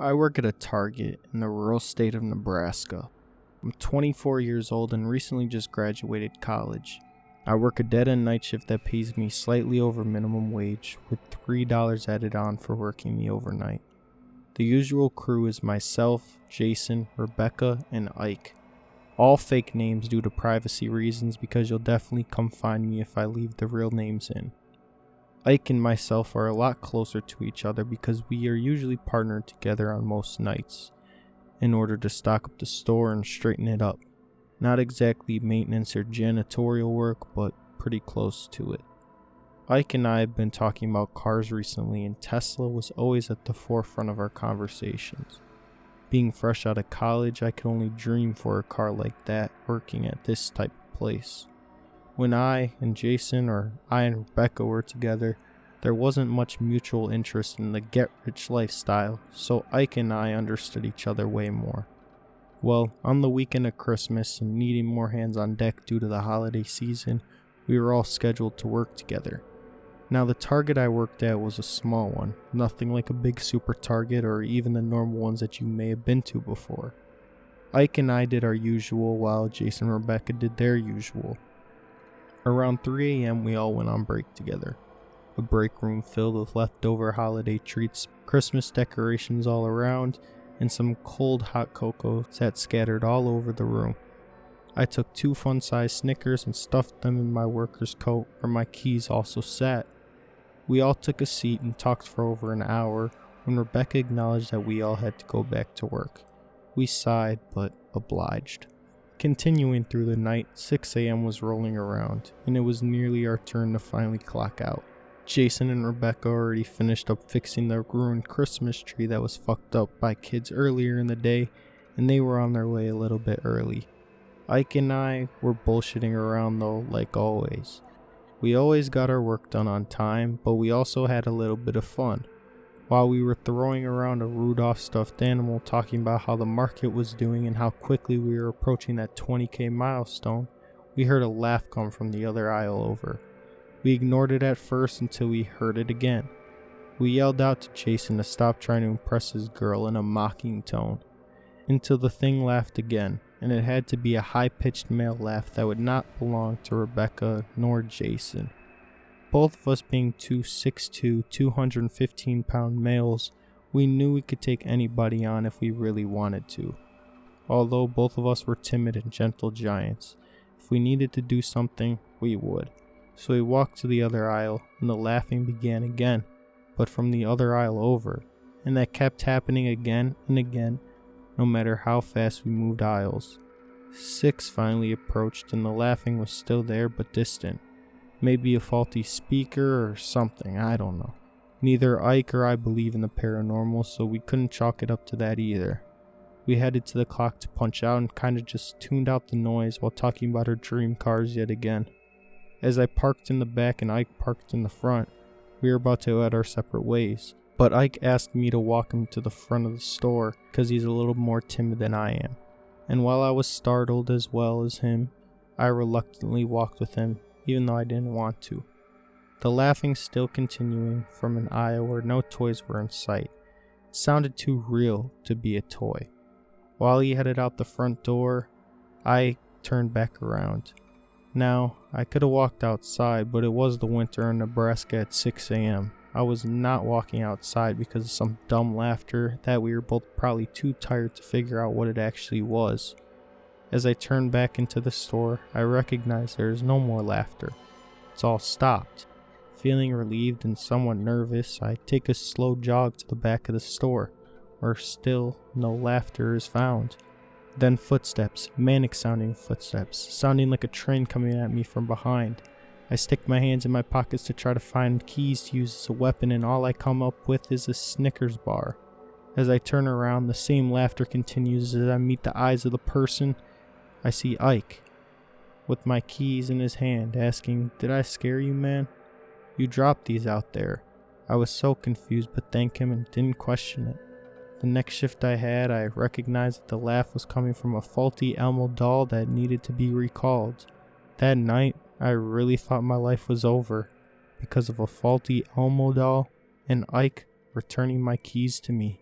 I work at a Target in the rural state of Nebraska. I'm 24 years old and recently just graduated college. I work a dead-end night shift that pays me slightly over minimum wage, with $3 added on for working the overnight. The usual crew is myself, Jason, Rebecca, and Ike. All fake names due to privacy reasons, because you'll definitely come find me if I leave the real names in. Ike and myself are a lot closer to each other because we are usually partnered together on most nights in order to stock up the store and straighten it up. Not exactly maintenance or janitorial work, but pretty close to it. Ike and I have been talking about cars recently, and Tesla was always at the forefront of our conversations. Being fresh out of college, I could only dream for a car like that working at this type of place. When I and Jason, or I and Rebecca, were together, there wasn't much mutual interest in the get-rich lifestyle, so Ike and I understood each other way more. Well, on the weekend of Christmas and needing more hands on deck due to the holiday season, we were all scheduled to work together. Now, the Target I worked at was a small one, nothing like a big super Target or even the normal ones that you may have been to before. Ike and I did our usual while Jason and Rebecca did their usual. Around 3 a.m. we all went on break together. A break room filled with leftover holiday treats, Christmas decorations all around, and some cold hot cocoa sat scattered all over the room. I took 2 fun-sized Snickers and stuffed them in my worker's coat where my keys also sat. We all took a seat and talked for over an hour when Rebecca acknowledged that we all had to go back to work. We sighed, but obliged. Continuing through the night, 6 a.m. was rolling around, and it was nearly our turn to finally clock out. Jason and Rebecca already finished up fixing the ruined Christmas tree that was fucked up by kids earlier in the day, and they were on their way a little bit early. Ike and I were bullshitting around though, like always. We always got our work done on time, but we also had a little bit of fun. While we were throwing around a Rudolph stuffed animal, talking about how the market was doing and how quickly we were approaching that 20K milestone, we heard a laugh come from the other aisle over. We ignored it at first until we heard it again. We yelled out to Jason to stop trying to impress his girl in a mocking tone, until the thing laughed again, and it had to be a high-pitched male laugh that would not belong to Rebecca nor Jason. Both of us being 6'2", 215-pound males, we knew we could take anybody on if we really wanted to. Although both of us were timid and gentle giants, if we needed to do something, we would. So we walked to the other aisle, and the laughing began again, but from the other aisle over, and that kept happening again and again, no matter how fast we moved aisles. 6 finally approached, and the laughing was still there but distant. Maybe a faulty speaker or something, I don't know. Neither Ike or I believe in the paranormal, so we couldn't chalk it up to that either. We headed to the clock to punch out and kinda just tuned out the noise while talking about our dream cars yet again. As I parked in the back and Ike parked in the front, we were about to head our separate ways. But Ike asked me to walk him to the front of the store because he's a little more timid than I am. And while I was startled as well as him, I reluctantly walked with him, even though I didn't want to. The laughing still continuing from an aisle where no toys were in sight. It sounded too real to be a toy. While he headed out the front door, I turned back around. Now, I could have walked outside, but it was the winter in Nebraska at 6 a.m. I was not walking outside because of some dumb laughter that we were both probably too tired to figure out what it actually was. As I turned back into the store, I recognized there is no more laughter. It's all stopped. Feeling relieved and somewhat nervous, I take a slow jog to the back of the store, where still no laughter is found. Then footsteps, manic-sounding footsteps, sounding like a train coming at me from behind. I stick my hands in my pockets to try to find keys to use as a weapon, and all I come up with is a Snickers bar. As I turn around, the same laughter continues as I meet the eyes of the person. I see Ike, with my keys in his hand, asking, "Did I scare you, man? You dropped these out there." I was so confused, but thanked him and didn't question it. The next shift I had, I recognized that the laugh was coming from a faulty Elmo doll that needed to be recalled. That night, I really thought my life was over because of a faulty Elmo doll and Ike returning my keys to me.